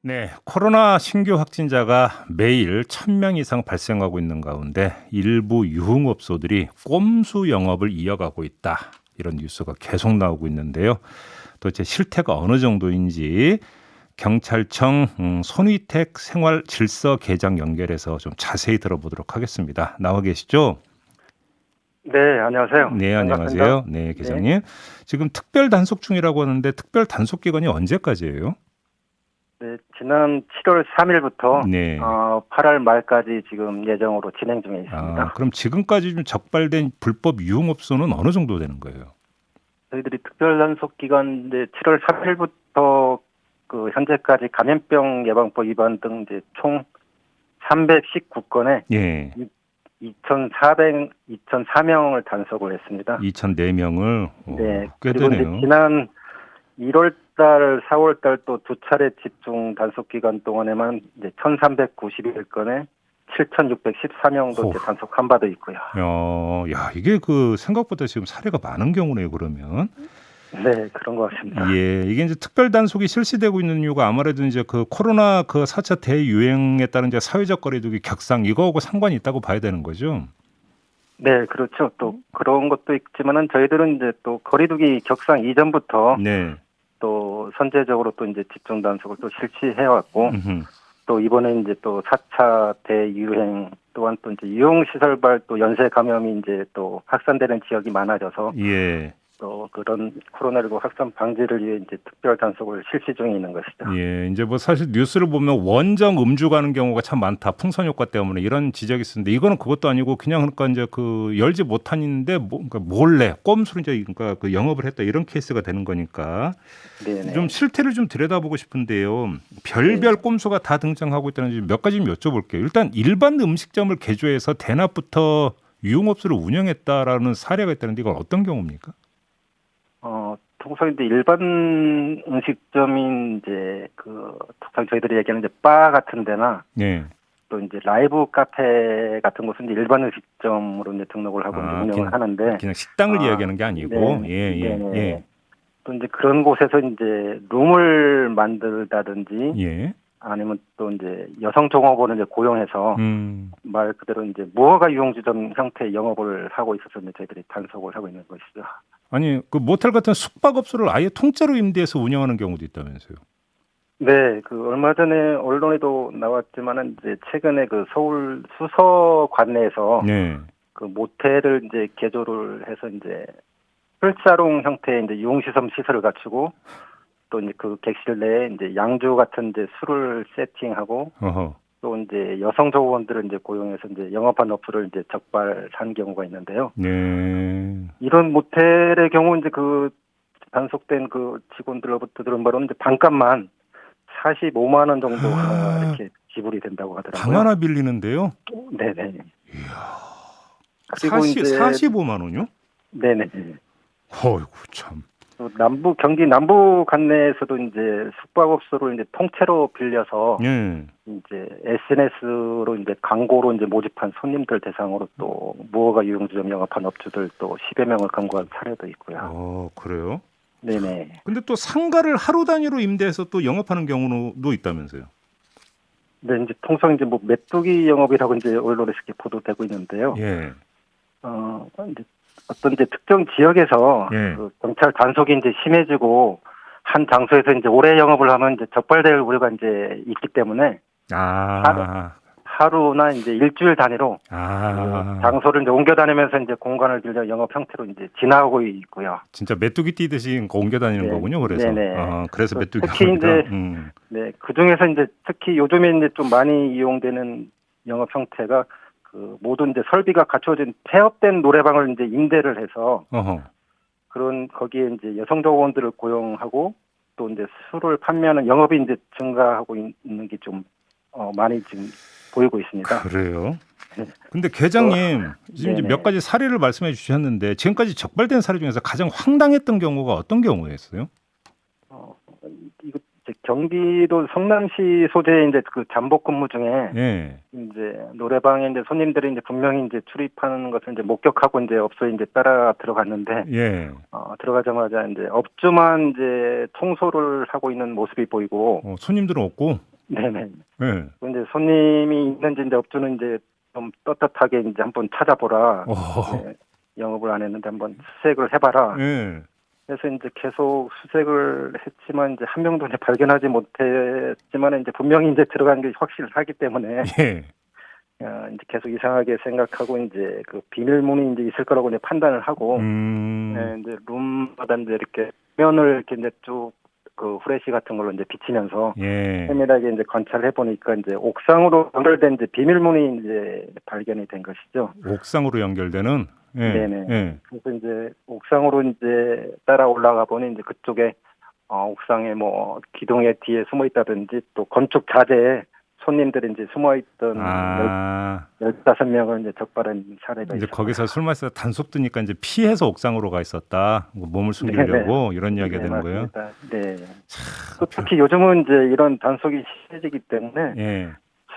네, 코로나 신규 확진자가 매일 1,000명 이상 발생하고 있는 가운데 일부 유흥업소들이 꼼수 영업을 이어가고 있다. 이런 뉴스가 계속 나오고 있는데요. 도대체 실태가 어느 정도인지 경찰청 손위택 생활질서계장 연결해서 좀 자세히 들어보도록 하겠습니다. 나와 계시죠? 네, 안녕하세요. 네, 반갑습니다. 안녕하세요. 네, 네, 계장님. 지금 특별 단속 중이라고 하는데 특별 단속 기간이 언제까지예요? 네, 지난 7월 3일부터 네. 8월 말까지 지금 예정으로 진행 중에 아, 있습니다. 그럼 지금까지 좀 적발된 불법 유흥업소는 어느 정도 되는 거예요? 저희들이 특별 단속 기간 이제 7월 3일부터 그 현재까지 감염병 예방법 위반 등 이제 총 319건에 예. 2,404명을 단속을 했습니다. 2,004명을 네, 꽤 그리고 이제 되네요. 지난 1월 달, 4월 달 또 두 차례 집중 단속 기간 동안에만 이제 1,391건에 7,614명도 호. 이제 단속한 바도 있고요. 야, 이게 그 생각보다 지금 사례가 많은 경우네요, 그러면. 네, 그런 것 같습니다. 예, 이게 이제 특별 단속이 실시되고 있는 이유가 아무래도 이제 그 코로나 그 4차 대유행에 따른 이제 사회적 거리두기 격상 이거하고 상관이 있다고 봐야 되는 거죠. 네, 그렇죠. 또 그런 것도 있지만은 저희들은 이제 또 거리두기 격상 이전부터 네. 또 선제적으로 또 이제 집중 단속을 또 실시해 왔고 음흠. 또 이번에 이제 또 4차 대유행 또한 또 이제 유흥시설발 또 연쇄 감염이 이제 또 확산되는 지역이 많아져서 예. 또 그런 코로나19 확산 방지를 위해 이제 특별 단속을 실시 중에 있는 것이죠. 예, 이제 뭐 사실 뉴스를 보면 원정 음주 가는 경우가 참 많다. 풍선 효과 때문에 이런 지적이 있었는데 이거는 그것도 아니고 그냥 그러니까 이제 그 열지 못하는데 그러니까 몰래 꼼수로 이제 그러니까 그 영업을 했다 이런 케이스가 되는 거니까 네네. 좀 실태를 좀 들여다보고 싶은데요. 네. 별별 꼼수가 다 등장하고 있다는지 몇 가지 좀 여쭤볼게요. 일단 일반 음식점을 개조해서 대낮부터 유흥업소를 운영했다라는 사례가 있다는데 이건 어떤 경우입니까? 통상 이제 일반 음식점인 이제 그 통상 저희들이 얘기하는 이제 바 같은 데나 예. 또 이제 라이브 카페 같은 곳은 이제 일반 음식점으로 이제 등록을 하고 이제 운영을 하는데 그냥 식당을 아, 이야기하는 게 아니고 네, 예, 예, 예. 네네. 또 이제 그런 곳에서 이제 룸을 만들다든지 예. 아니면 또 이제 여성 종업원을 이제 고용해서 음. 말 그대로 이제 무허가 유흥주점 형태의 영업을 하고 있어서 이제 저희들이 단속을 하고 있는 것이죠. 아니 그 모텔 같은 숙박업소를 아예 통째로 임대해서 운영하는 경우도 있다면서요. 네, 그 얼마 전에 언론에도 나왔지만은 이제 최근에 그 서울 수서 관내에서 네. 그 모텔을 이제 개조를 해서 이제 풀사롱 형태의 이제 유흥시설 시설을 갖추고 또 이제 그 객실 내에 이제 양주 같은 이제 술을 세팅하고 어허. 또 이제 여성 조업원들을 이제 고용해서 이제 영업한 업소를 이제 적발한 경우가 있는데요. 네. 이런 모텔의 경우 이제 그 단속된 그 직원들로부터 들은 바로는 이제 반값만 45만 원 정도가 아, 이렇게 지불이 된다고 방 하더라고요. 하나 빌리는데요. 네네. 이야. 그리고 이제 45만 원요? 네네. 어이구 참. 또 경기 남부 관내에서도 이제 숙박업소를 이제 통째로 빌려서 예. 이제 SNS로 이제 광고로 이제 모집한 손님들 대상으로 또 무허가 유흥주점 영업한 업주들 또 10여 명을 검거한 사례도 있고요. 그래요? 네네. 근데 또 상가를 하루 단위로 임대해서 또 영업하는 경우도 있다면서요. 네, 이제 통상 이제 뭐 메뚜기 영업이라고 이제 언론에서 이렇게 보도되고 있는데요. 예. 이제 어떤 이제 특정 지역에서 예. 그 경찰 단속이 이제 심해지고 한 장소에서 이제 오래 영업을 하면 이제 적발될 우려가 이제 있기 때문에 아. 하루나 이제 일주일 단위로 그 아. 장소를 이제 옮겨 다니면서 이제 공간을 빌려 영업 형태로 이제 지나가고 있고요. 진짜 메뚜기 뛰듯이 옮겨 다니는 네, 거군요. 그래서. 네네. 그래서 또 메뚜기 특히 영업이다. 이제 네, 그 중에서 이제 특히 요즘에 이제 좀 많이 이용되는 영업 형태가 그 모든 이제 설비가 갖춰진 폐업된 노래방을 이제 임대를 해서 어허. 그런 거기에 이제 여성 조업원들을 고용하고 또 이제 술을 판매하는 영업이 이제 증가하고 있는 게 좀 많이 지금 보이고 있습니다. 그래요? 근데 계장님 지금 이제 몇 네네. 가지 사례를 말씀해 주셨는데 지금까지 적발된 사례 중에서 가장 황당했던 경우가 어떤 경우였어요? 어, 이거 이제 경기도 성남시 소재의 이제 그 잠복 근무 중에 예. 이제 노래방에 이제 손님들이 이제 분명히 이제 출입하는 것을 이제 목격하고 이제 업소에 이제 따라 들어갔는데 예. 들어가자마자 이제 업주만 이제 청소를 하고 있는 모습이 보이고 손님들은 없고. 네네. 예. 이제 손님이 있는지 이제 업주는 이제 좀 떳떳하게 이제 한번 찾아보라. 어. 네, 영업을 안 했는데 한번 수색을 해봐라. 예. 그래서 이제 계속 수색을 했지만 이제 한 명도 이제 발견하지 못했지만 이제 분명히 이제 들어간 게 확실하기 때문에 예. 이제 계속 이상하게 생각하고 이제 그 비밀문이 이제 있을 거라고 이제 판단을 하고 이제 룸마다 이제 이렇게 면을 이렇게 이제 쭉 그 후레쉬 같은 걸로 이제 비치면서 예. 세밀하게 이제 관찰해 보니까 이제 옥상으로 연결된 이제 비밀문이 이제 발견이 된 것이죠. 옥상으로 연결되는. 예. 네네. 예. 그래서 이제 옥상으로 이제 따라 올라가 보니 이제 그쪽에 옥상에 뭐 기둥의 뒤에 숨어 있다든지 또 건축 자재에 손님들이 이제 숨어 있던 아. 15명을 이제 적발한 사례가 이제 있었고요. 거기서 술 마시다 단속 뜨니까 이제 피해서 옥상으로 가 있었다. 뭐 몸을 숨기려고 이런 이야기가 되는 거예요. 맞습니다. 네. 또 특히 요즘은 이제 이런 단속이 심해지기 때문에 예.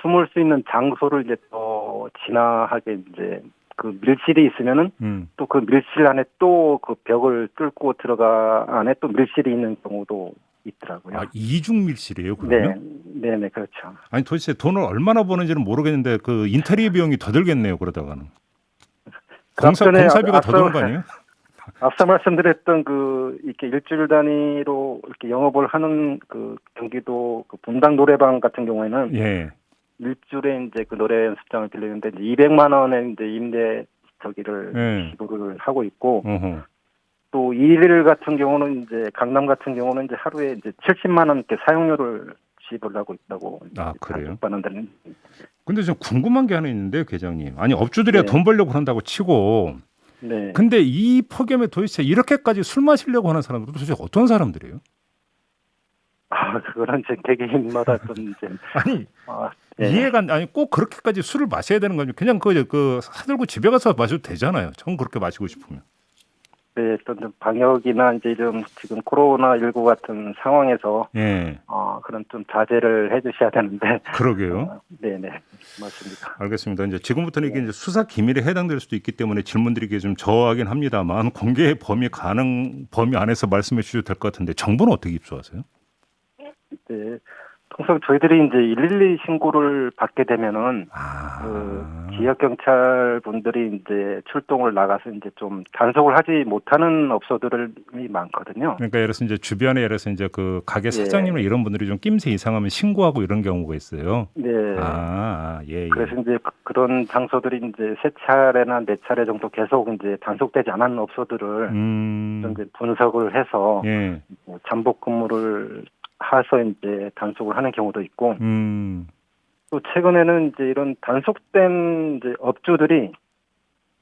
숨을 수 있는 장소를 이제 또 진화하게 이제 그 밀실이 있으면은 또 그 밀실 안에 또 그 벽을 뚫고 들어가 안에 또 밀실이 있는 경우도 있더라고요. 아, 이중 밀실이에요, 네, 그러면? 네네 그렇죠. 아니 도대체 돈을 얼마나 버는지는 모르겠는데 그 인테리어 비용이 더 들겠네요, 그러다가는. 공사비가 더 드는 거 아니에요? 앞서 말씀드렸던 그 이렇게 일주일 단위로 이렇게 영업을 하는 그 경기도 그 분당 노래방 같은 경우에는 예. 일주일에 이제 그 노래 연습장을 빌리는데 이제 200만 원의 이제 임대 저기를 예. 지불을 하고 있고 어허. 또 일일 같은 경우는 이제 강남 같은 경우는 이제 하루에 이제 70만 원 이렇게 사용료를 지불하고 있다고. 아, 그래요? 반원들은. 근데 좀 궁금한 게 하나 있는데요, 계장님. 아니 업주들이 네. 돈 벌려고 그런다고 치고, 네. 근데 이 폭염에 도대체 이렇게까지 술 마시려고 하는 사람들은 도대체 어떤 사람들이에요? 그거는 이제 개개인마다 좀 이제 아니 네. 이해가 아니 꼭 그렇게까지 술을 마셔야 되는 거죠. 그냥 그 사들고 집에 가서 마셔도 되잖아요. 전 그렇게 마시고 싶으면. 네, 또 방역이나 이제 좀 지금 코로나19 같은 상황에서 예. 그런 좀 자제를 해주셔야 되는데. 그러게요. 네네 맞습니다. 알겠습니다. 이제 지금부터는 이게 이제 수사 기밀에 해당될 수도 있기 때문에 질문드리기 좀 저하긴 합니다만 공개 범위 안에서 말씀해 주셔도 될 것 같은데 정보는 어떻게 입수하세요? 네, 통상 저희들이 이제 112 신고를 받게 되면은 그 지역 경찰 분들이 이제 출동을 나가서 이제 좀 단속을 하지 못하는 업소들이 많거든요. 그러니까 예를 들어서 이제 주변에 예를 들어서 이제 그 가게 사장님이나 이런 분들이 좀 낌새 이상하면 신고하고 이런 경우가 있어요. 네. 예. 그래서 이제 그런 장소들이 이제 3차례나 4차례 정도 계속 이제 단속되지 않은 업소들을 좀 이제 분석을 해서 예. 잠복 근무를 해서 이제 단속을 하는 경우도 있고, 또 최근에는 이제 이런 단속된 이제 업주들이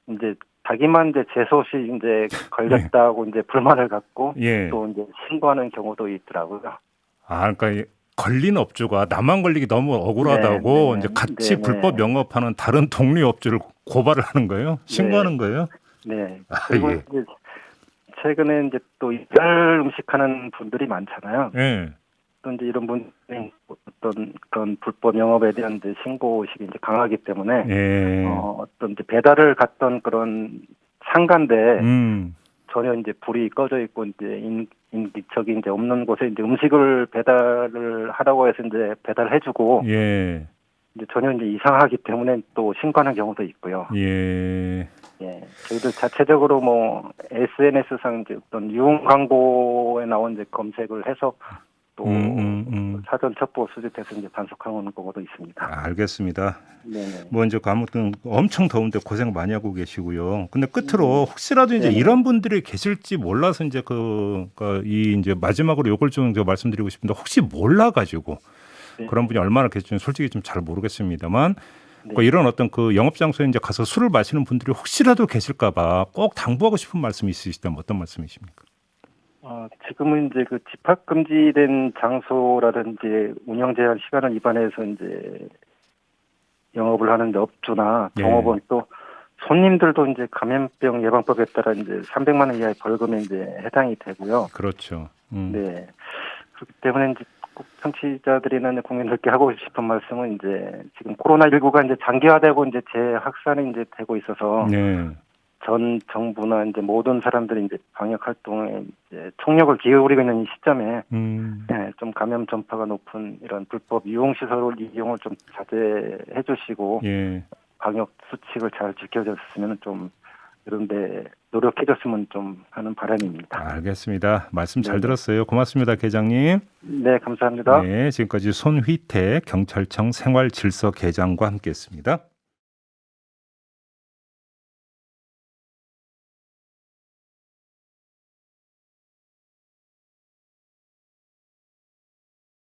이제 자기만 이제 재소 시 이제 걸렸다고 이제 불만을 갖고 또 이제 신고하는 경우도 있더라고요. 그러니까 걸린 업주가 나만 걸리기 너무 억울하다고 이제 같이 불법 영업하는 다른 동료 업주를 고발을 하는 거예요? 신고하는 거예요? 네. 그리고 예. 이제 최근에 이제 또 이별 음식하는 분들이 많잖아요. 예. 또 이제 이런 분들이 어떤 그런 불법 영업에 대한 이제 신고식이 이제 강하기 때문에 어떤 이제 배달을 갔던 그런 상가인데 전혀 이제 불이 꺼져 있고 이제 인기척이 이제 없는 곳에 이제 음식을 배달을 하라고 해서 이제 배달해주고 이제 전혀 이제 이상하기 때문에 또 신고하는 경우도 있고요. 예. 저희들 자체적으로 뭐 SNS상 이제 어떤 유흥 광고에 나온 이제 검색을 해서 또 사전 첩보 수집해서 이제 단속하는 경우도 있습니다. 알겠습니다. 네네. 뭐 이제 아무튼 엄청 더운데 고생 많이 하고 계시고요. 근데 끝으로 혹시라도 이제 이런 분들이 계실지 몰라서 이제 이 이제 마지막으로 요걸 좀 제가 말씀드리고 싶은데 혹시 몰라가지고 그런 분이 얼마나 계실지 솔직히 좀 잘 모르겠습니다만 이런 어떤 그 영업 장소에 이제 가서 술을 마시는 분들이 혹시라도 계실까봐 꼭 당부하고 싶은 말씀이 있으시다면 어떤 말씀이십니까? 지금은 이제 그 집합 금지된 장소라든지 운영 제한 시간을 위반해서 이제 영업을 하는 업주나 종업원 또 손님들도 이제 감염병 예방법에 따라 이제 300만 원 이하의 벌금에 이제 해당이 되고요. 그렇죠. 네. 그렇기 때문에 이제 꼭 청취자들이나 국민들께 하고 싶은 말씀은 이제 지금 코로나19가 이제 장기화되고 이제 재확산이 이제 되고 있어서 전 정부나 이제 모든 사람들이 이제 방역 활동에 이제 총력을 기울이고 있는 이 시점에 네, 좀 감염 전파가 높은 이런 불법 유흥 시설 이용을 좀 자제해 주시고 예. 방역 수칙을 잘 지켜줬으면 좀 이런데 노력해줬으면 좀 하는 바람입니다. 알겠습니다. 말씀 잘 네. 들었어요. 고맙습니다, 계장님. 네, 감사합니다. 네, 지금까지 손휘태 경찰청 생활질서계장과 함께했습니다.